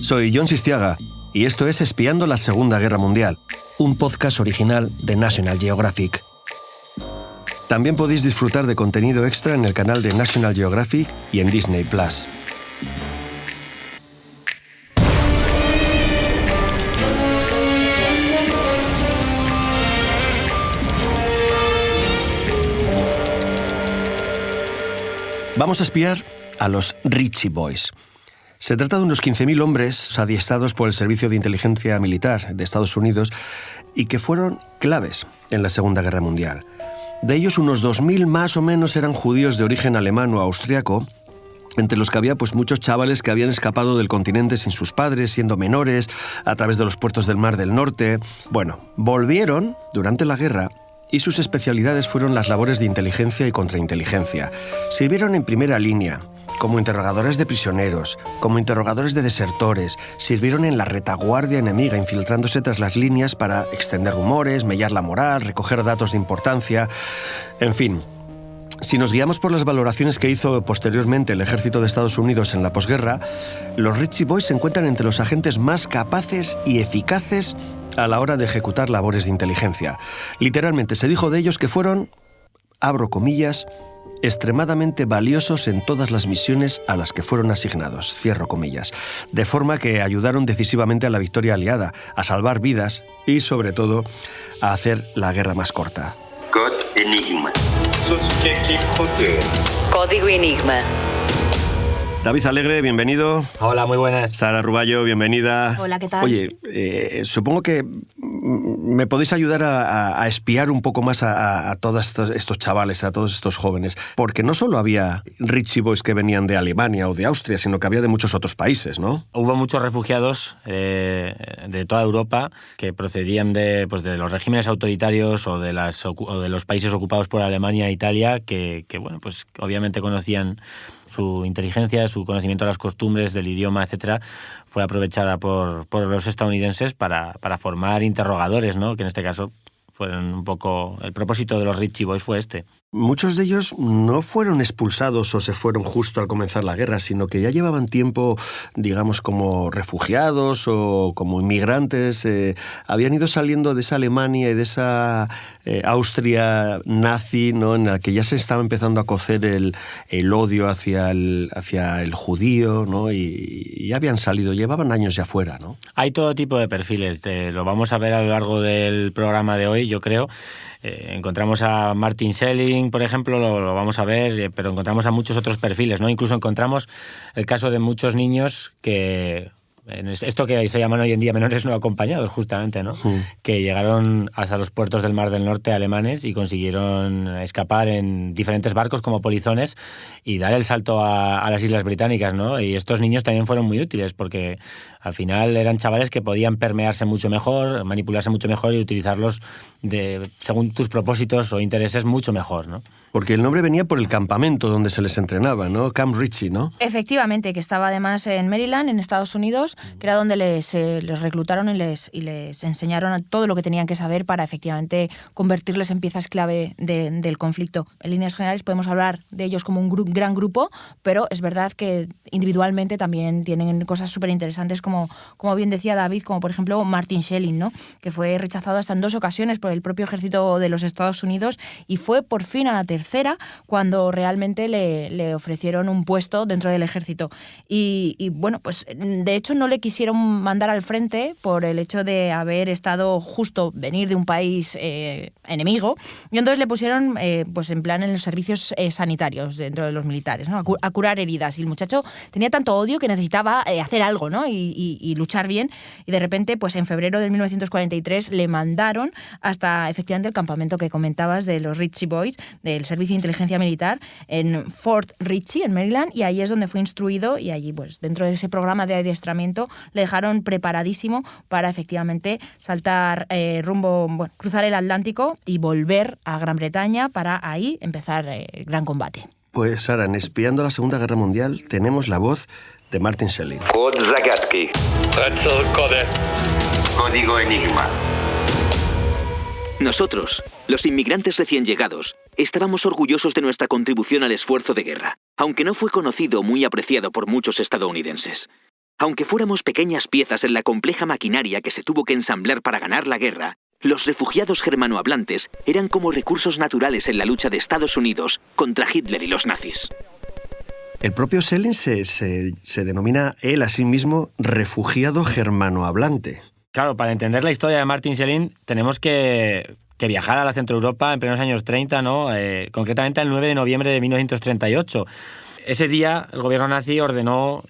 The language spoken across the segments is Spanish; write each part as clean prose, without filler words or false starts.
Soy Jon Sistiaga y esto es Espiando la Segunda Guerra Mundial, un podcast original de National Geographic. También podéis disfrutar de contenido extra en el canal de National Geographic y en Disney+. Vamos a espiar a los Ritchie Boys. Se trata de unos 15.000 hombres adiestrados por el Servicio de Inteligencia Militar de Estados Unidos y que fueron claves en la Segunda Guerra Mundial. De ellos, unos 2.000 más o menos eran judíos de origen alemán o austriaco, entre los que había muchos chavales que habían escapado del continente sin sus padres, siendo menores, a través de los puertos del Mar del Norte. Bueno, volvieron durante la guerra y sus especialidades fueron las labores de inteligencia y contrainteligencia. Sirvieron en primera línea, como interrogadores de prisioneros, como interrogadores de desertores, sirvieron en la retaguardia enemiga, infiltrándose tras las líneas para extender rumores, mellar la moral, recoger datos de importancia. En fin, si nos guiamos por las valoraciones que hizo posteriormente el ejército de Estados Unidos en la posguerra, los Ritchie Boys se encuentran entre los agentes más capaces y eficaces a la hora de ejecutar labores de inteligencia. Literalmente se dijo de ellos que fueron, abro comillas, extremadamente valiosos en todas las misiones a las que fueron asignados, cierro comillas, de forma que ayudaron decisivamente a la victoria aliada, a salvar vidas y, sobre todo, a hacer la guerra más corta. Code Enigma. Código Enigma. David Alegre, bienvenido. Hola, muy buenas. Sara Ruballo, bienvenida. Hola, ¿qué tal? Oye, supongo que me podéis ayudar a espiar un poco más a todos estos chavales, a todos estos jóvenes, porque no solo había Ritchie Boys que venían de Alemania o de Austria, sino que había de muchos otros países, ¿no? Hubo muchos refugiados de toda Europa que procedían de los regímenes autoritarios o de los países ocupados por Alemania e Italia, que obviamente conocían su inteligencia, su conocimiento de las costumbres, del idioma, etcétera, fue aprovechada por los estadounidenses para formar interrogadores, ¿no? Que en este caso fueron un poco... El propósito de los Ritchie Boys fue este. Muchos de ellos no fueron expulsados o se fueron justo al comenzar la guerra, sino que ya llevaban tiempo, digamos, como refugiados o como inmigrantes. Habían ido saliendo de esa Alemania y de esa Austria nazi, ¿no? En la que ya se estaba empezando a cocer el odio hacia el judío, ¿no? Y ya habían salido, llevaban años ya fuera, ¿no? Hay todo tipo de perfiles. Lo vamos a ver a lo largo del programa de hoy, yo creo. Encontramos a Martin Schelling, por ejemplo, lo vamos a ver, pero encontramos a muchos otros perfiles, ¿no? Incluso encontramos el caso de muchos niños que... Esto que se llaman hoy en día menores no acompañados, justamente, ¿no? Sí. Que llegaron hasta los puertos del Mar del Norte alemanes y consiguieron escapar en diferentes barcos como polizones y dar el salto a las Islas Británicas, ¿no? Y estos niños también fueron muy útiles porque al final eran chavales que podían permearse mucho mejor, manipularse mucho mejor y utilizarlos según tus propósitos o intereses mucho mejor, ¿no? Porque el nombre venía por el campamento donde se les entrenaba, ¿no? Camp Ritchie, ¿no? Efectivamente, que estaba además en Maryland, en Estados Unidos, que era donde les reclutaron y les enseñaron todo lo que tenían que saber para efectivamente convertirles en piezas clave del conflicto. En líneas generales podemos hablar de ellos como un gran grupo, pero es verdad que individualmente también tienen cosas súper interesantes como bien decía David, como por ejemplo Martin Schelling, ¿no? Que fue rechazado hasta en 2 ocasiones por el propio ejército de los Estados Unidos y fue por fin a la tercera cuando realmente le ofrecieron un puesto dentro del ejército. Y bueno, pues de hecho no le quisieron mandar al frente por el hecho de haber estado justo venir de un país enemigo, y entonces le pusieron pues en plan en los servicios sanitarios dentro de los militares, ¿no? A curar heridas. Y el muchacho tenía tanto odio que necesitaba hacer algo, ¿no? Y luchar bien. Y de repente, pues en febrero de 1943 le mandaron hasta efectivamente el campamento que comentabas de los Ritchie Boys, del Servicio de Inteligencia Militar, en Fort Ritchie, en Maryland, y ahí es donde fue instruido, y allí, pues, dentro de ese programa de adiestramiento, le dejaron preparadísimo para efectivamente saltar cruzar el Atlántico y volver a Gran Bretaña para ahí empezar el gran combate. Pues, Sara, en Espiando la Segunda Guerra Mundial tenemos la voz de Martin Schelling. Code Zagadki. Código Enigma. Nosotros, los inmigrantes recién llegados, estábamos orgullosos de nuestra contribución al esfuerzo de guerra, aunque no fue conocido o muy apreciado por muchos estadounidenses. Aunque fuéramos pequeñas piezas en la compleja maquinaria que se tuvo que ensamblar para ganar la guerra, los refugiados germanohablantes eran como recursos naturales en la lucha de Estados Unidos contra Hitler y los nazis. El propio Schelling se denomina él a sí mismo refugiado germanohablante. Claro, para entender la historia de Martin Schelling tenemos que viajar a la Centroeuropa en plenos años 30, ¿no? Concretamente el 9 de noviembre de 1938. Ese día el gobierno nazi orquestó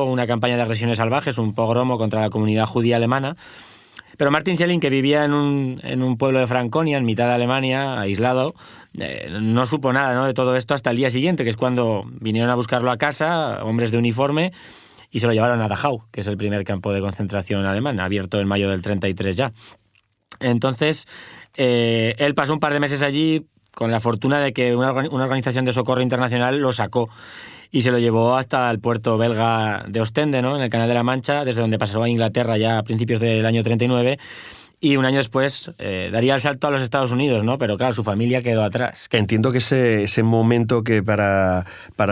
una campaña de agresiones salvajes, un pogromo contra la comunidad judía alemana. Pero Martin Schelling, que vivía en un pueblo de Franconia, en mitad de Alemania, aislado, no supo nada, ¿no?, de todo esto hasta el día siguiente, que es cuando vinieron a buscarlo a casa, hombres de uniforme, y se lo llevaron a Dachau, que es el primer campo de concentración alemán, abierto en mayo del 33 ya. Entonces, él pasó un par de meses allí con la fortuna de que una organización de socorro internacional lo sacó y se lo llevó hasta el puerto belga de Ostende, ¿no?, en el Canal de la Mancha, desde donde pasó a Inglaterra ya a principios del año 39, y un año después daría el salto a los Estados Unidos, ¿no? Pero claro, su familia quedó atrás. Entiendo que ese momento que para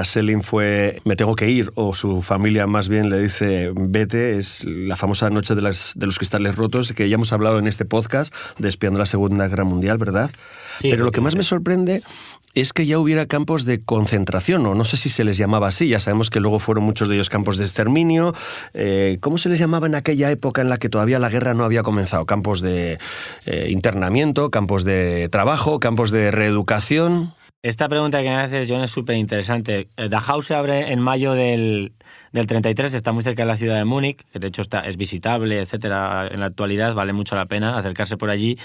Schelling fue me tengo que ir, o su familia más bien le dice vete, es la famosa noche de los cristales rotos, que ya hemos hablado en este podcast de Espiando la Segunda Guerra Mundial, ¿verdad? Sí, pero lo que más me sorprende es que ya hubiera campos de concentración, o no sé si se les llamaba así, ya sabemos que luego fueron muchos de ellos campos de exterminio. ¿Cómo se les llamaba en aquella época en la que todavía la guerra no había comenzado? ¿Campos de internamiento, campos de trabajo, campos de reeducación? Esta pregunta que me haces, John, es súper interesante. Dachau se abre en mayo del 33, está muy cerca de la ciudad de Múnich, que de hecho es visitable, etcétera. En la actualidad vale mucho la pena acercarse por allí.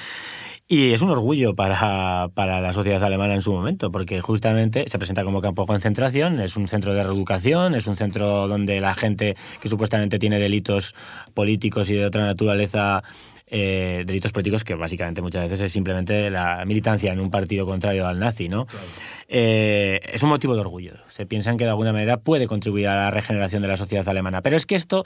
Y es un orgullo para la sociedad alemana en su momento, porque justamente se presenta como campo de concentración, es un centro de reeducación, es un centro donde la gente que supuestamente tiene delitos políticos y de otra naturaleza, delitos políticos que básicamente muchas veces es simplemente la militancia en un partido contrario al nazi, ¿no? Claro. Es un motivo de orgullo. Se piensan que de alguna manera puede contribuir a la regeneración de la sociedad alemana. Pero es que esto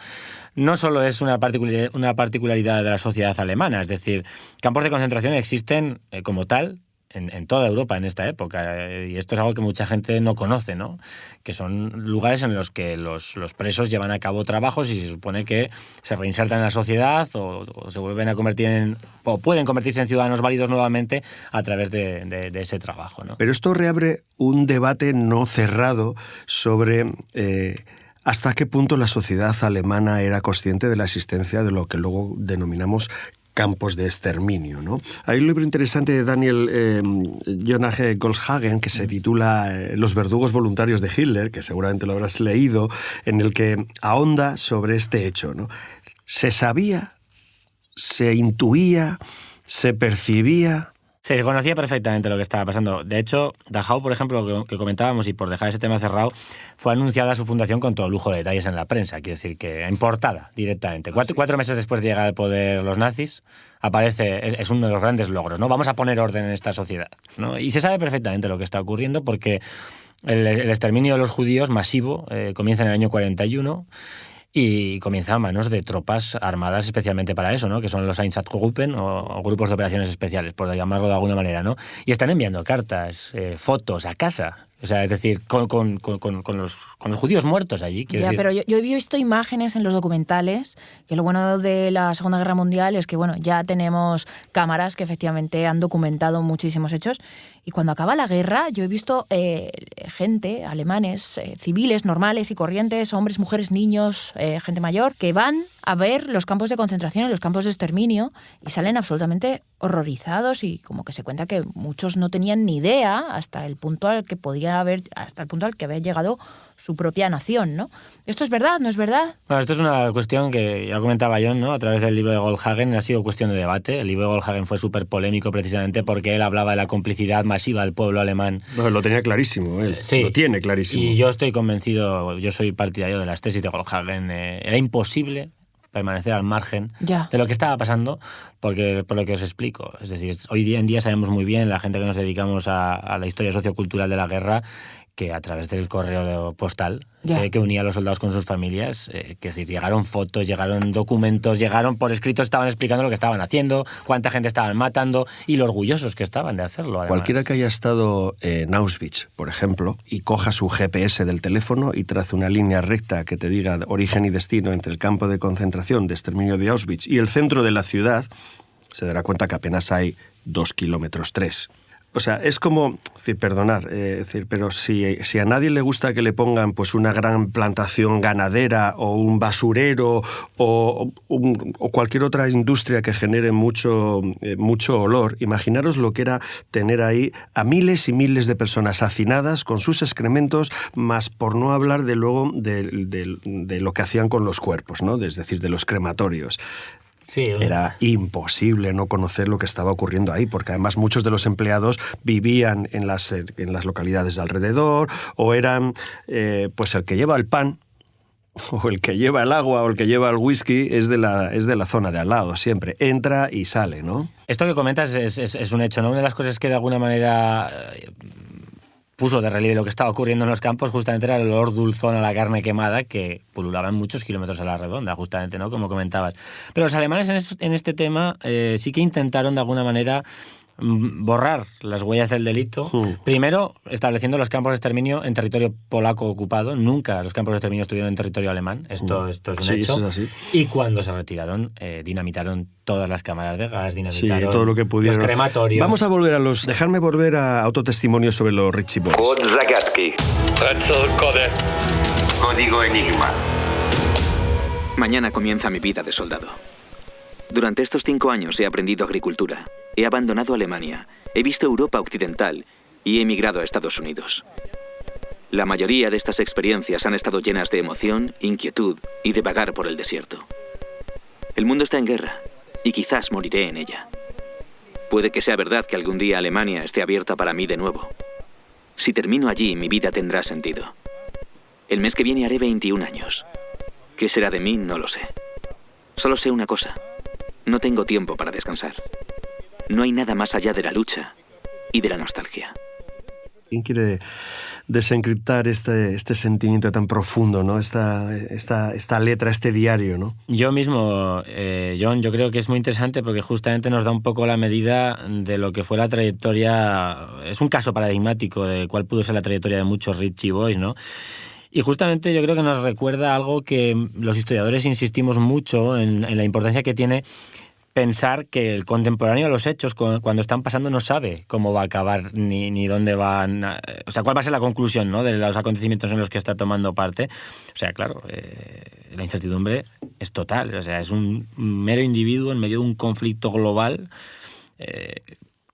no solo es una particularidad de la sociedad alemana, es decir, campos de concentración existen como tal en toda Europa en esta época, y esto es algo que mucha gente no conoce, ¿no? Que son lugares en los que los presos llevan a cabo trabajos y se supone que se reinsertan en la sociedad o se vuelven a convertir o pueden convertirse en ciudadanos válidos nuevamente a través de ese trabajo, ¿no? Pero esto reabre un debate no cerrado sobre hasta qué punto la sociedad alemana era consciente de la existencia de lo que luego denominamos campos de exterminio, ¿no? Hay un libro interesante de Daniel Jonah Goldhagen que se titula Los verdugos voluntarios de Hitler, que seguramente lo habrás leído, en el que ahonda sobre este hecho, ¿no? Se sabía, se intuía, se percibía. Se conocía perfectamente lo que estaba pasando. De hecho, Dachau, por ejemplo, que comentábamos, y por dejar ese tema cerrado, fue anunciada su fundación con todo lujo de detalles en la prensa. Quiero decir que en portada, directamente. Cuatro meses después de llegar al poder los nazis, aparece, es uno de los grandes logros, ¿no? Vamos a poner orden en esta sociedad, ¿no? Y se sabe perfectamente lo que está ocurriendo porque el exterminio de los judíos masivo comienza en el año 41 y comienza a manos de tropas armadas especialmente para eso, ¿no? Que son los Einsatzgruppen o grupos de operaciones especiales, por llamarlo de alguna manera, ¿no? Y están enviando cartas, fotos a casa. O sea, es decir, con los judíos muertos allí. Ya, decir. Pero yo he visto imágenes en los documentales, que lo bueno de la Segunda Guerra Mundial es que, bueno, ya tenemos cámaras que efectivamente han documentado muchísimos hechos. Y cuando acaba la guerra, yo he visto gente, alemanes, civiles, normales y corrientes, hombres, mujeres, niños, gente mayor, que van a ver los campos de concentración y los campos de exterminio y salen absolutamente horrorizados, y como que se cuenta que muchos no tenían ni idea hasta el punto al que había llegado su propia nación, ¿no? ¿Esto es verdad? ¿No es verdad? Bueno, esto es una cuestión que ya comentaba John, ¿no? A través del libro de Goldhagen ha sido cuestión de debate. El libro de Goldhagen fue súper polémico precisamente porque él hablaba de la complicidad masiva del pueblo alemán. No, lo tenía clarísimo, él. Sí. Lo tiene clarísimo. Y yo estoy convencido, yo soy partidario de las tesis de Goldhagen. Era imposible permanecer al margen de lo que estaba pasando, por lo que os explico. Es decir, hoy en día sabemos muy bien, la gente que nos dedicamos a la historia sociocultural de la guerra, que a través del correo postal que unía a los soldados con sus familias, que si llegaron fotos, llegaron documentos, llegaron por escrito, estaban explicando lo que estaban haciendo, cuánta gente estaban matando y lo orgullosos que estaban de hacerlo. Además. Cualquiera que haya estado en Auschwitz, por ejemplo, y coja su GPS del teléfono y trace una línea recta que te diga origen y destino entre el campo de concentración de exterminio de Auschwitz y el centro de la ciudad, se dará cuenta que apenas hay 2 kilómetros 3. O sea, es como, perdonar, pero si a nadie le gusta que le pongan pues una gran plantación ganadera o un basurero o cualquier otra industria que genere mucho olor, imaginaros lo que era tener ahí a miles y miles de personas hacinadas con sus excrementos, más por no hablar de luego de lo que hacían con los cuerpos, ¿no? Es decir, de los crematorios. Sí, era imposible no conocer lo que estaba ocurriendo ahí, porque además muchos de los empleados vivían en las localidades de alrededor, o eran pues el que lleva el pan, o el que lleva el agua, o el que lleva el whisky, es de la zona de al lado, siempre. Entra y sale, ¿no? Esto que comentas es un hecho, ¿no? Una de las cosas que de alguna manera puso de relieve lo que estaba ocurriendo en los campos justamente era el olor dulzón a la carne quemada que pululaba en muchos kilómetros a la redonda, justamente, ¿no? Como comentabas. Pero los alemanes en este tema sí que intentaron de alguna manera borrar las huellas del delito. Primero, estableciendo los campos de exterminio en territorio polaco ocupado. Nunca los campos de exterminio estuvieron en territorio alemán. Esto es un hecho. Eso es así. Y cuando se retiraron, dinamitaron todas las cámaras de gas, dinamitaron todo lo que pudieron. Los crematorios. Vamos a volver dejarme volver a otro testimonio sobre los Richie Boys. Code Zagadki. Código Enigma. Mañana comienza mi vida de soldado. Durante estos 5 años he aprendido agricultura, he abandonado Alemania, he visto Europa occidental y he emigrado a Estados Unidos. La mayoría de estas experiencias han estado llenas de emoción, inquietud y de vagar por el desierto. El mundo está en guerra y quizás moriré en ella. Puede que sea verdad que algún día Alemania esté abierta para mí de nuevo. Si termino allí, mi vida tendrá sentido. El mes que viene haré 21 años. ¿Qué será de mí? No lo sé. Solo sé una cosa. No tengo tiempo para descansar. No hay nada más allá de la lucha y de la nostalgia. ¿Quién quiere desencriptar este sentimiento tan profundo, ¿no? Esta letra, este diario, ¿no? Yo mismo, John, yo creo que es muy interesante porque justamente nos da un poco la medida de lo que fue la trayectoria. Es un caso paradigmático de cuál pudo ser la trayectoria de muchos Richie Boys, ¿no? Y justamente yo creo que nos recuerda algo que los historiadores insistimos mucho en la importancia que tiene pensar que el contemporáneo de los hechos, cuando están pasando, no sabe cómo va a acabar ni dónde van. O sea, cuál va a ser la conclusión, ¿no?, de los acontecimientos en los que está tomando parte. O sea, claro, la incertidumbre es total. O sea, es un mero individuo en medio de un conflicto global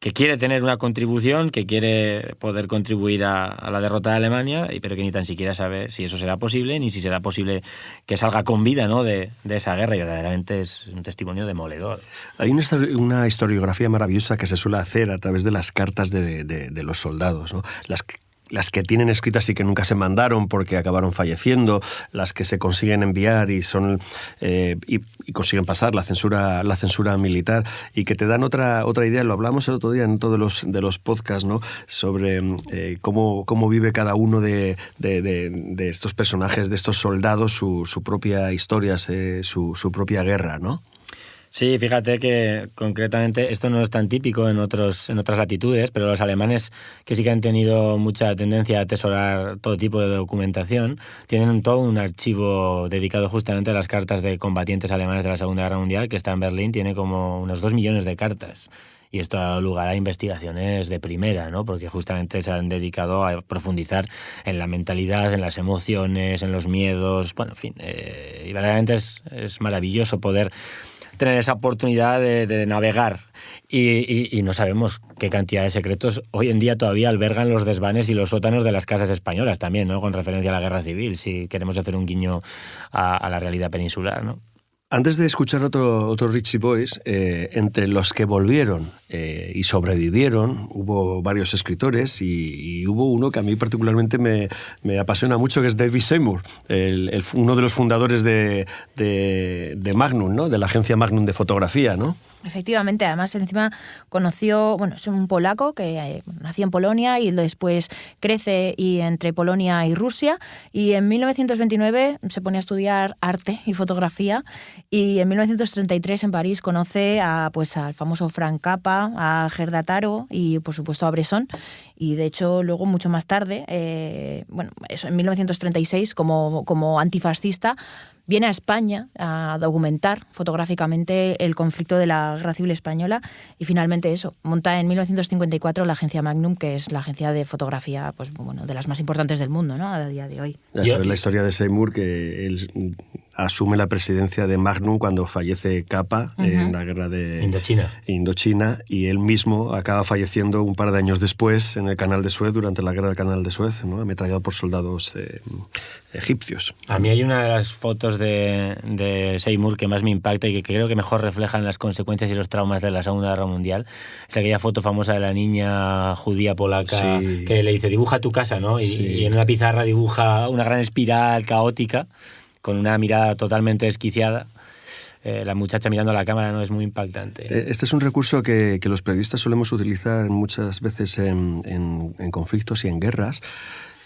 que quiere tener una contribución, que quiere poder contribuir a la derrota de Alemania, pero que ni tan siquiera sabe si eso será posible, ni si será posible que salga con vida, ¿no?, de esa guerra, y verdaderamente es un testimonio demoledor. Hay una historiografía maravillosa que se suele hacer a través de las cartas de los soldados, ¿no? Las que tienen escritas y que nunca se mandaron porque acabaron falleciendo, las que se consiguen enviar y son y consiguen pasar la censura militar, y que te dan otra idea. Lo hablamos el otro día en todos los podcasts, ¿no?, sobre cómo vive cada uno de estos personajes, de estos soldados, su propia historia, su propia guerra, ¿no? Sí, fíjate que concretamente esto no es tan típico en otras latitudes, pero los alemanes, que sí que han tenido mucha tendencia a atesorar todo tipo de documentación, tienen todo un archivo dedicado justamente a las cartas de combatientes alemanes de la Segunda Guerra Mundial, que está en Berlín, tiene como unos 2 millones de cartas. Y esto ha dado lugar a investigaciones de primera, ¿no?, porque justamente se han dedicado a profundizar en la mentalidad, en las emociones, en los miedos. Bueno, en fin, y verdaderamente es maravilloso poder tener esa oportunidad de navegar y no sabemos qué cantidad de secretos hoy en día todavía albergan los desvanes y los sótanos de las casas españolas también, ¿no?, con referencia a la guerra civil, si queremos hacer un guiño a la realidad peninsular, ¿no? Antes de escuchar otro Richie Boys, entre los que volvieron y sobrevivieron, hubo varios escritores y hubo uno que a mí particularmente me apasiona mucho, que es David Seymour, uno de los fundadores de Magnum, ¿no?, de la agencia Magnum de fotografía, ¿no? Efectivamente, además encima conoció, es un polaco que nació en Polonia y después crece entre Polonia y Rusia, y en 1929 se pone a estudiar arte y fotografía, y en 1933 en París conoce al famoso Frank Capra, a Gerda Taro y por supuesto a Bresson, y de hecho luego mucho más tarde, en 1936 como antifascista, viene a España a documentar fotográficamente el conflicto de la Guerra Civil Española y finalmente monta en 1954 la agencia Magnum, que es la agencia de fotografía de las más importantes del mundo, ¿no?, a día de hoy. Ya sabes la historia de Seymour, que él asume la presidencia de Magnum cuando fallece Capa en la guerra de Indochina, y él mismo acaba falleciendo un par de años después en el Canal de Suez, durante la guerra del Canal de Suez, ¿no?, ametrallado por soldados egipcios. A mí hay una de las fotos de Seymour que más me impacta y que creo que mejor reflejan las consecuencias y los traumas de la Segunda Guerra Mundial. Es aquella foto famosa de la niña judía polaca que le dice, dibuja tu casa, ¿no? Y en una pizarra dibuja una gran espiral caótica con una mirada totalmente desquiciada. La muchacha mirando a la cámara, ¿no?, es muy impactante. Este es un recurso que los periodistas solemos utilizar muchas veces en conflictos y en guerras.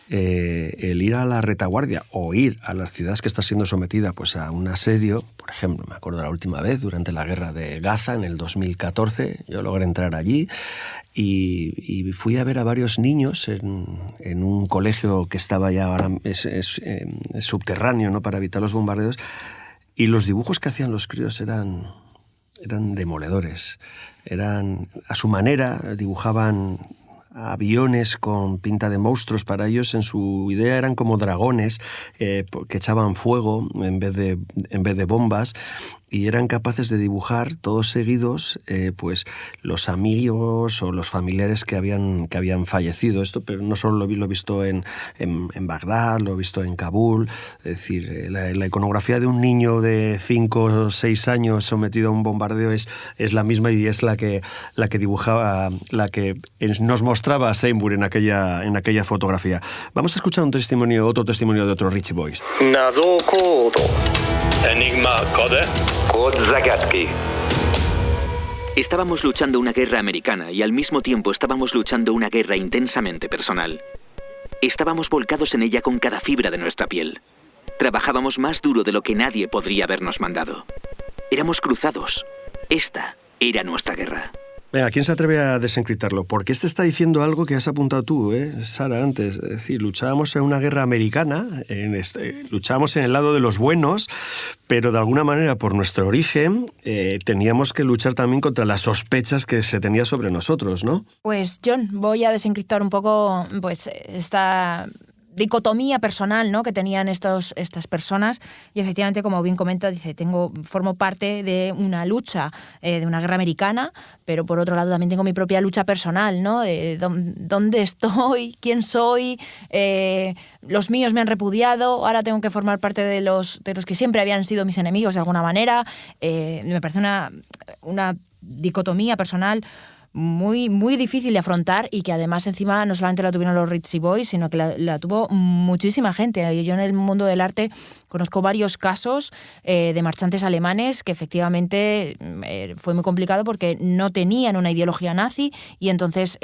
El ir a la retaguardia o ir a las ciudades que está siendo sometida a un asedio. Por ejemplo, me acuerdo la última vez, durante la guerra de Gaza en el 2014, yo logré entrar allí y fui a ver a varios niños en un colegio que estaba ya ahora es subterráneo, ¿no?, para evitar los bombardeos, y los dibujos que hacían los críos eran demoledores. A su manera, dibujaban aviones con pinta de monstruos. Para ellos, en su idea, eran como dragones que echaban fuego en vez de bombas, y eran capaces de dibujar todos seguidos los amigos o los familiares que habían fallecido. Esto, pero no solo lo he visto en Bagdad, lo he visto en Kabul. Es decir, la iconografía de un niño de 5 o 6 años sometido a un bombardeo es la misma, y es la que dibujaba, la que nos mostraba a Seymour en aquella fotografía. Vamos a escuchar otro testimonio de otros Richie Boys. Enigma Code. Code Zagadki. Estábamos luchando una guerra americana y al mismo tiempo estábamos luchando una guerra intensamente personal. Estábamos volcados en ella con cada fibra de nuestra piel. Trabajábamos más duro de lo que nadie podría habernos mandado. Éramos cruzados. Esta era nuestra guerra. Venga, ¿quién se atreve a desencriptarlo? Porque este está diciendo algo que has apuntado tú, Sara, antes. Es decir, luchábamos en una guerra americana, luchábamos en el lado de los buenos, pero de alguna manera, por nuestro origen, teníamos que luchar también contra las sospechas que se tenía sobre nosotros, ¿no? Pues, John, voy a desencriptar un poco esta dicotomía personal, ¿no?, que tenían estas personas, y efectivamente, como bien comenta, dice, formo parte de una lucha, de una guerra americana, pero por otro lado también tengo mi propia lucha personal, ¿no?, de dónde estoy, quién soy, los míos me han repudiado, ahora tengo que formar parte de los que siempre habían sido mis enemigos de alguna manera. Me parece una dicotomía personal muy, muy difícil de afrontar, y que además encima no solamente la tuvieron los Richie Boys, sino que la tuvo muchísima gente. Yo en el mundo del arte conozco varios casos de marchantes alemanes que efectivamente fue muy complicado porque no tenían una ideología nazi, y entonces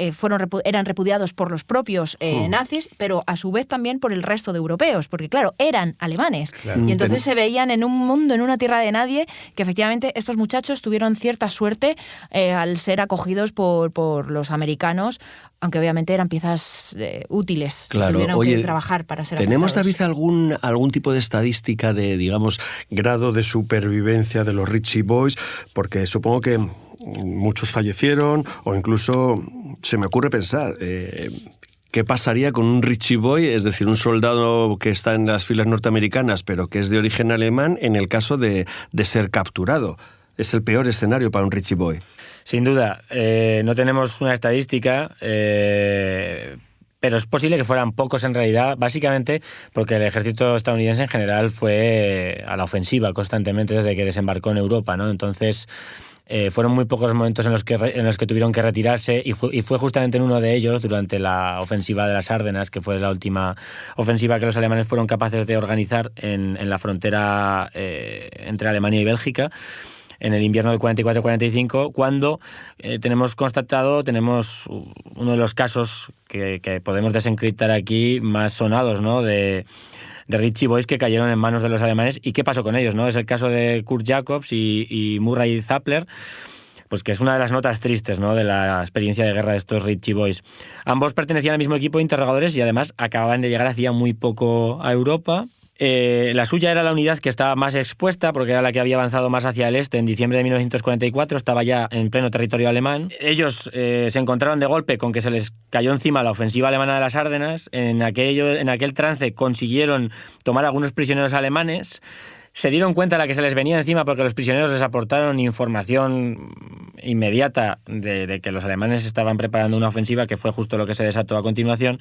eran repudiados por los propios nazis, pero a su vez también por el resto de europeos, porque claro, eran alemanes. Claro. Y entonces se veían en un mundo, en una tierra de nadie, que efectivamente estos muchachos tuvieron cierta suerte al ser acogidos por los americanos, aunque obviamente eran piezas útiles. Claro. Tuvieron que trabajar para ser ¿Tenemos, aceptados. David, algún tipo de estadística de, digamos, grado de supervivencia de los Richie Boys? Porque supongo que muchos fallecieron, o incluso se me ocurre pensar, ¿qué pasaría con un Richie Boy, es decir, un soldado que está en las filas norteamericanas pero que es de origen alemán, en el caso de ser capturado? Es el peor escenario para un Richie Boy. Sin duda, no tenemos una estadística, pero es posible que fueran pocos en realidad, básicamente porque el ejército estadounidense en general fue a la ofensiva constantemente desde que desembarcó en Europa, ¿no? Entonces, fueron muy pocos momentos en los que tuvieron que retirarse, y fue justamente en uno de ellos, durante la ofensiva de las Ardenas, que fue la última ofensiva que los alemanes fueron capaces de organizar en la frontera entre Alemania y Bélgica. en el invierno del 44-45, cuando tenemos uno de los casos que podemos desencriptar aquí más sonados, ¿no? de Ritchie Boys que cayeron en manos de los alemanes. ¿Y qué pasó con ellos, no? Es el caso de Kurt Jacobs y Murray Zappler, pues que es una de las notas tristes, ¿no? de la experiencia de guerra de estos Ritchie Boys. Ambos pertenecían al mismo equipo de interrogadores y además acababan de llegar hacía muy poco a Europa. La suya era la unidad que estaba más expuesta porque era la que había avanzado más hacia el este. En diciembre de 1944 estaba ya en pleno territorio alemán. Ellos se encontraron de golpe con que se les cayó encima la ofensiva alemana de las Ardenas. En aquel trance consiguieron tomar algunos prisioneros alemanes. Se dieron cuenta de la que se les venía encima porque los prisioneros les aportaron información inmediata de que los alemanes estaban preparando una ofensiva, que fue justo lo que se desató a continuación.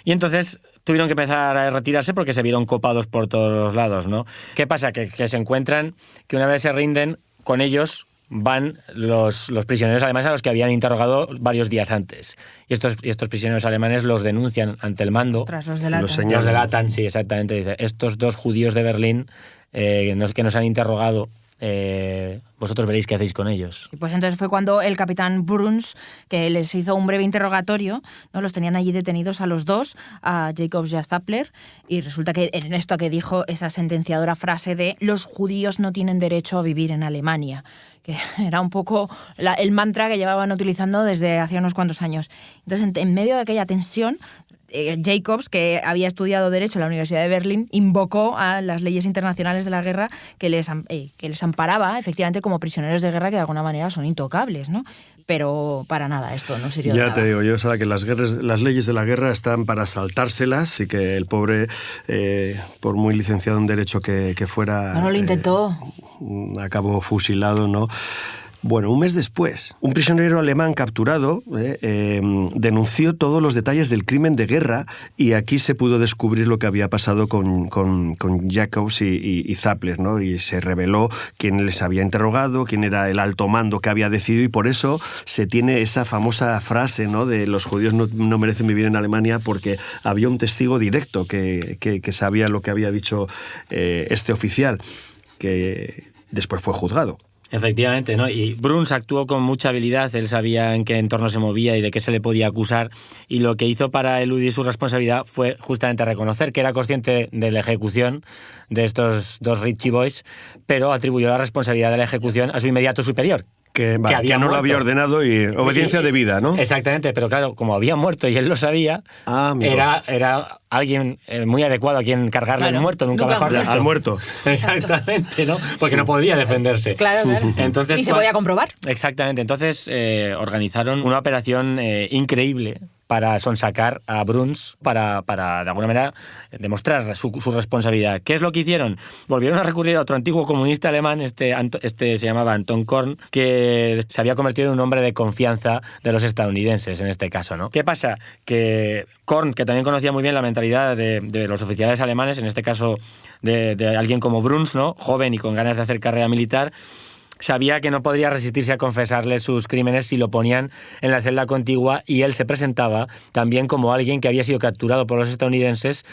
Y entonces tuvieron que empezar a retirarse porque se vieron copados por todos los lados, ¿no? ¿Qué pasa? Que se encuentran que una vez se rinden, con ellos van los prisioneros alemanes a los que habían interrogado varios días antes. Y estos prisioneros alemanes los denuncian ante el mando. Ostras, los delatan. Los delatan, sí, exactamente. Dice, estos dos judíos de Berlín que nos han interrogado, vosotros veréis qué hacéis con ellos. Sí, pues entonces fue cuando el capitán Bruns, que les hizo un breve interrogatorio, ¿no? Los tenían allí detenidos a los dos, a Jacobs y a Zappler, y resulta que en esto que dijo esa sentenciadora frase de los judíos no tienen derecho a vivir en Alemania, que era un poco el mantra que llevaban utilizando desde hace unos cuantos años. Entonces, en medio de aquella tensión, Jacobs, que había estudiado Derecho en la Universidad de Berlín, invocó a las leyes internacionales de la guerra que les amparaba, efectivamente, como prisioneros de guerra que de alguna manera son intocables, ¿no? Pero para nada, esto no sirvió de nada. Ya te digo yo, Sara, que las leyes de la guerra están para saltárselas y que el pobre, por muy licenciado en Derecho que fuera... No lo intentó. Acabó fusilado, ¿no? Bueno, un mes después, un prisionero alemán capturado denunció todos los detalles del crimen de guerra y aquí se pudo descubrir lo que había pasado con Jacobs y Zappler, ¿no? Y se reveló quién les había interrogado, quién era el alto mando que había decidido, y por eso se tiene esa famosa frase, ¿no? De los judíos no merecen vivir en Alemania, porque había un testigo directo que sabía lo que había dicho este oficial, que después fue juzgado. Efectivamente, ¿no? Y Bruns actuó con mucha habilidad, él sabía en qué entorno se movía y de qué se le podía acusar, y lo que hizo para eludir su responsabilidad fue justamente reconocer que era consciente de la ejecución de estos dos Ritchie Boys, pero atribuyó la responsabilidad de la ejecución a su inmediato superior. Que no lo había ordenado, y obediencia debida, ¿no? Exactamente, pero claro, como había muerto y él lo sabía, era alguien muy adecuado a quien cargarle al muerto, nunca mejor dicho. Al muerto. Exactamente, ¿no? Porque no podía defenderse. Claro. Entonces, y se podía comprobar. Exactamente, entonces organizaron una operación increíble para sonsacar a Bruns, para de alguna manera demostrar su responsabilidad. ¿Qué es lo que hicieron? Volvieron a recurrir a otro antiguo comunista alemán, este se llamaba Anton Korn, que se había convertido en un hombre de confianza de los estadounidenses en este caso, ¿no? ¿Qué pasa? Que Korn, que también conocía muy bien la mentalidad de los oficiales alemanes, en este caso de alguien como Bruns, ¿no? Joven y con ganas de hacer carrera militar, sabía que no podría resistirse a confesarle sus crímenes si lo ponían en la celda contigua, y él se presentaba también como alguien que había sido capturado por los estadounidenses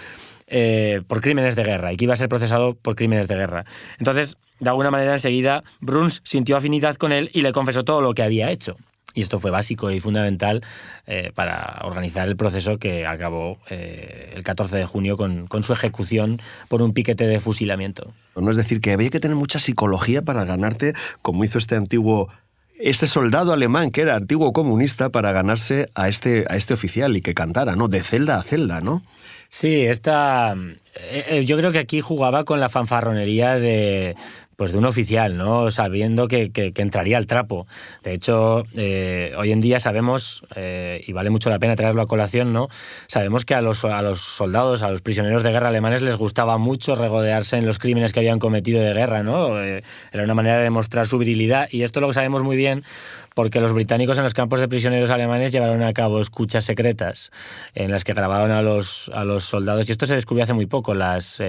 por crímenes de guerra y que iba a ser procesado por crímenes de guerra. Entonces, de alguna manera, enseguida, Bruns sintió afinidad con él y le confesó todo lo que había hecho. Y esto fue básico y fundamental para organizar el proceso que acabó el 14 de junio con su ejecución por un piquete de fusilamiento. No, es decir, que había que tener mucha psicología para ganarte, como hizo este soldado alemán que era antiguo comunista, para ganarse a este oficial y que cantara, ¿no? De celda a celda, ¿no? Sí, yo creo que aquí jugaba con la fanfarronería de un oficial, ¿no? Sabiendo que entraría al trapo. De hecho, hoy en día sabemos, y vale mucho la pena traerlo a colación, ¿no? Sabemos que a los soldados, a los prisioneros de guerra alemanes les gustaba mucho regodearse en los crímenes que habían cometido de guerra, ¿no? Era una manera de demostrar su virilidad, y esto lo sabemos muy bien porque los británicos en los campos de prisioneros alemanes llevaron a cabo escuchas secretas en las que grabaron a los soldados, y esto se descubrió hace muy poco. Las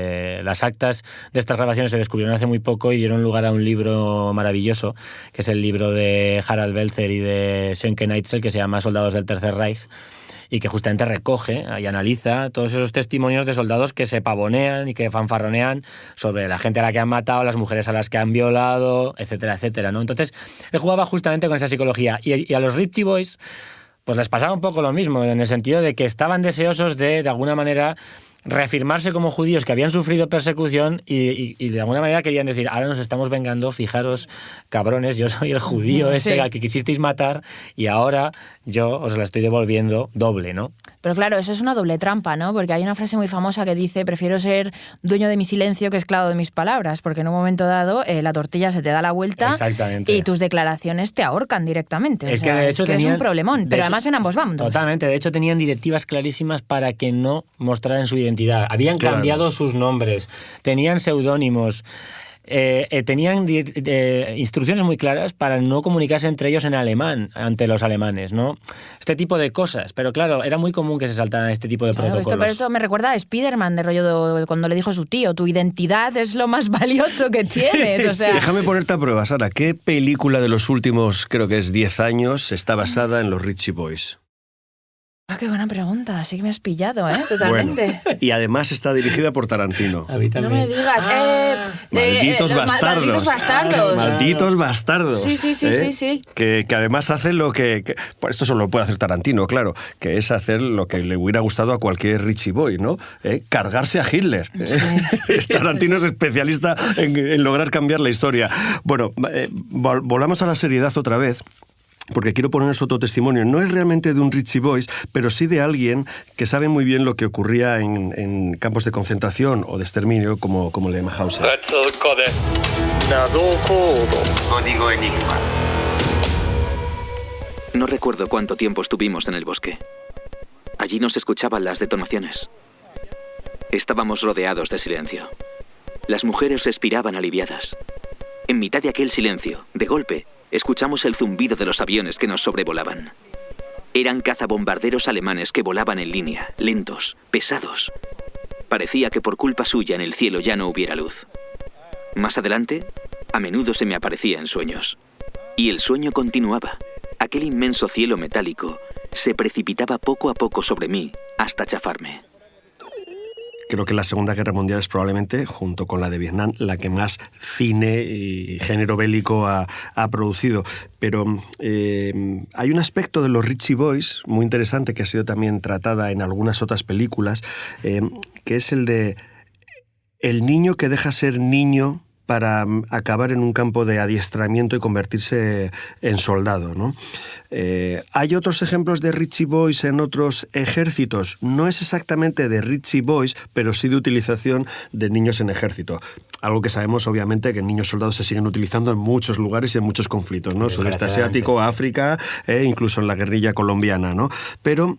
actas de estas grabaciones se descubrieron hace muy poco y dieron lugar a un libro maravilloso, que es el libro de Harald Belzer y de Sönke Neitzel, que se llama Soldados del Tercer Reich, y que justamente recoge y analiza todos esos testimonios de soldados que se pavonean y que fanfarronean sobre la gente a la que han matado, las mujeres a las que han violado, etcétera, etcétera, ¿no? Entonces, él jugaba justamente con esa psicología. Y a los Ritchie Boys pues les pasaba un poco lo mismo, en el sentido de que estaban deseosos de alguna manera, reafirmarse como judíos que habían sufrido persecución y de alguna manera querían decir, ahora nos estamos vengando, fijaros, cabrones, yo soy el judío ese al que quisisteis matar y ahora yo os la estoy devolviendo doble, ¿no? Pero claro, eso es una doble trampa, ¿no? Porque hay una frase muy famosa que dice, prefiero ser dueño de mi silencio que esclavo de mis palabras, porque en un momento dado la tortilla se te da la vuelta y tus declaraciones te ahorcan directamente. Es que de hecho es un problemón, pero además en ambos bandos. Totalmente, de hecho tenían directivas clarísimas para que no mostraran su identidad. Habían cambiado sus nombres, tenían seudónimos. Tenían instrucciones muy claras para no comunicarse entre ellos en alemán ante los alemanes, ¿no? Este tipo de cosas. Pero claro, era muy común que se saltaran este tipo de protocolos. Esto me recuerda a Spiderman, de rollo cuando le dijo a su tío, tu identidad es lo más valioso que tienes. O sea... Déjame ponerte a prueba, Sara. ¿Qué película de los últimos, creo que es 10 años, está basada en los Ritchie Boys? Qué buena pregunta, sí que me has pillado, totalmente. Bueno, y además está dirigida por Tarantino. A mí también. No me digas. Malditos bastardos. Malditos bastardos. Malditos bastardos. Sí. Que además hace lo que pues esto solo lo puede hacer Tarantino, claro, que es hacer lo que le hubiera gustado a cualquier Ritchie Boy, ¿no? Cargarse a Hitler. Tarantino es especialista en lograr cambiar la historia. Bueno, volvamos a la seriedad otra vez, porque quiero ponernos otro testimonio. No es realmente de un Ritchie Boys, pero sí de alguien que sabe muy bien lo que ocurría en campos de concentración o de exterminio, como le llama Hauser. Código Enigma. No recuerdo cuánto tiempo estuvimos en el bosque. Allí no se escuchaban las detonaciones. Estábamos rodeados de silencio. Las mujeres respiraban aliviadas. En mitad de aquel silencio, de golpe, escuchamos el zumbido de los aviones que nos sobrevolaban. Eran cazabombarderos alemanes que volaban en línea, lentos, pesados. Parecía que por culpa suya en el cielo ya no hubiera luz. Más adelante, a menudo se me aparecía en sueños. Y el sueño continuaba. Aquel inmenso cielo metálico se precipitaba poco a poco sobre mí hasta chafarme. Creo que la Segunda Guerra Mundial es probablemente, junto con la de Vietnam, la que más cine y género bélico ha producido. Pero hay un aspecto de los Ritchie Boys muy interesante que ha sido también tratada en algunas otras películas, que es el de el niño que deja ser niño para acabar en un campo de adiestramiento y convertirse en soldado, ¿no? Hay otros ejemplos de Ritchie Boys en otros ejércitos. No es exactamente de Ritchie Boys, pero sí de utilización de niños en ejército. Algo que sabemos, obviamente, que niños soldados se siguen utilizando en muchos lugares y en muchos conflictos, ¿no? Sudeste asiático, África, incluso en la guerrilla colombiana, ¿no? Pero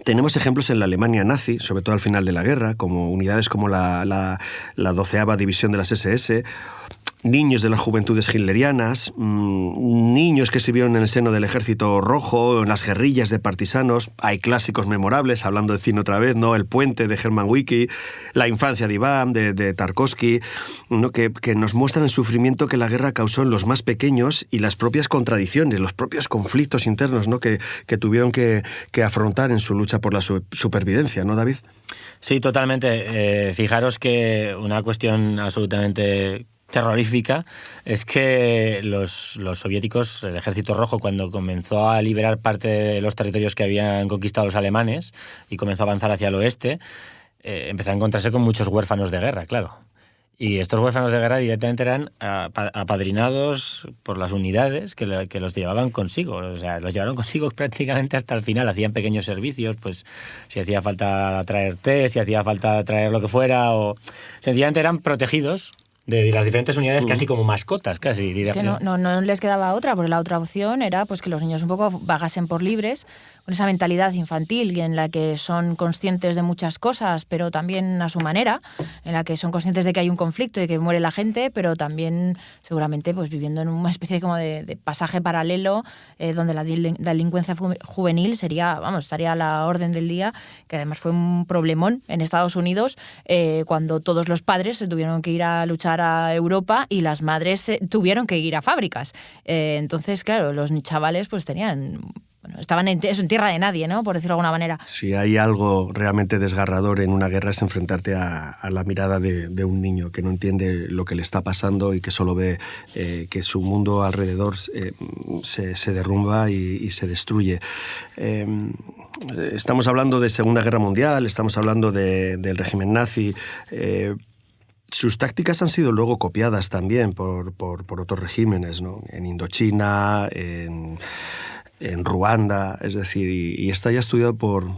tenemos ejemplos en la Alemania nazi, sobre todo al final de la guerra, como unidades como la 12ª División de las SS, niños de las juventudes hitlerianas, niños que sirvieron en el seno del Ejército Rojo, en las guerrillas de partisanos. Hay clásicos memorables, hablando de cine otra vez, ¿no? El puente de Hermann Wicki, La infancia de Iván, de Tarkovsky, ¿no? que nos muestran el sufrimiento que la guerra causó en los más pequeños y las propias contradicciones, los propios conflictos internos, ¿no? que tuvieron que afrontar en su lucha por la supervivencia, ¿no, David? Sí, totalmente. Fijaros que una cuestión absolutamente terrorífica es que los soviéticos, el Ejército Rojo, cuando comenzó a liberar parte de los territorios que habían conquistado los alemanes y comenzó a avanzar hacia el oeste, empezó a encontrarse con muchos huérfanos de guerra, claro. Y estos huérfanos de guerra directamente eran apadrinados por las unidades que los llevaban consigo. O sea, los llevaron consigo prácticamente hasta el final. Hacían pequeños servicios, pues si hacía falta traer té, si hacía falta traer lo que fuera, o sencillamente eran protegidos de las diferentes unidades casi como mascotas, casi. Es que no les quedaba otra, porque la otra opción era pues que los niños un poco vagasen por libres, con esa mentalidad infantil y en la que son conscientes de muchas cosas, pero también a su manera, en la que son conscientes de que hay un conflicto y de que muere la gente, pero también seguramente pues viviendo en una especie como de pasaje paralelo donde la delincuencia juvenil estaría a la orden del día, que además fue un problemón en Estados Unidos cuando todos los padres se tuvieron que ir a luchar a Europa y las madres tuvieron que ir a fábricas. Entonces, claro, los chavales pues estaban en tierra de nadie, ¿no? Por decirlo de alguna manera. Si hay algo realmente desgarrador en una guerra es enfrentarte a la mirada de un niño que no entiende lo que le está pasando y que solo ve que su mundo alrededor se derrumba y se destruye. Estamos hablando de Segunda Guerra Mundial, estamos hablando del régimen nazi. Sus tácticas han sido luego copiadas también por otros regímenes, ¿no? En Indochina, en Ruanda, es decir, y está ya estudiado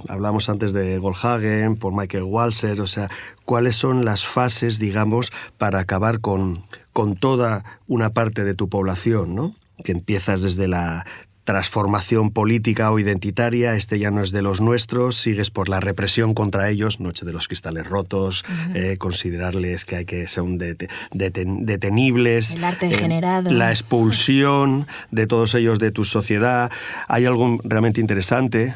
hablamos antes de Goldhagen, por Michael Walzer, o sea, cuáles son las fases, digamos, para acabar con toda una parte de tu población, ¿no? Que empiezas desde la transformación política o identitaria, este ya no es de los nuestros, sigues por la represión contra ellos, Noche de los cristales rotos, considerarles que hay que ser detenibles, el arte degenerado, la expulsión de todos ellos de tu sociedad. Hay algo realmente interesante,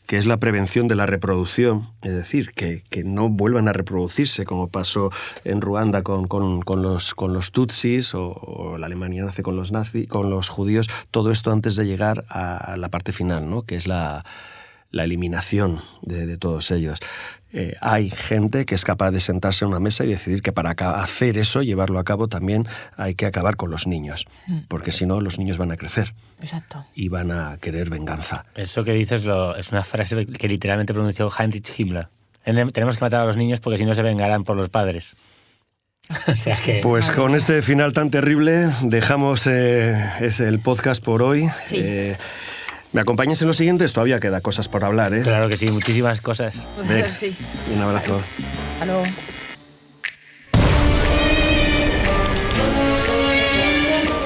que es la prevención de la reproducción, es decir, que no vuelvan a reproducirse, como pasó en Ruanda con los tutsis o la Alemania nazi con los judíos, todo esto antes de llegar a la parte final, ¿no? Que es la eliminación de todos ellos. Hay gente que es capaz de sentarse en una mesa y decidir que para hacer eso, llevarlo a cabo, también hay que acabar con los niños, porque si no, los niños van a crecer. Exacto. Y van a querer venganza. Eso que dices es una frase que literalmente pronunció Heinrich Himmler. Tenemos que matar a los niños porque si no se vengarán por los padres. O sea que... Pues con este final tan terrible dejamos el podcast por hoy. Sí. ¿Me acompañas en los siguientes? Todavía queda cosas por hablar, ¿eh? Claro que sí, muchísimas cosas. Pues sí. Un abrazo. Hasta luego.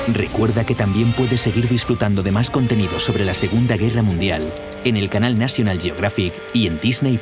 Recuerda que también puedes seguir disfrutando de más contenido sobre la Segunda Guerra Mundial en el canal National Geographic y en Disney+.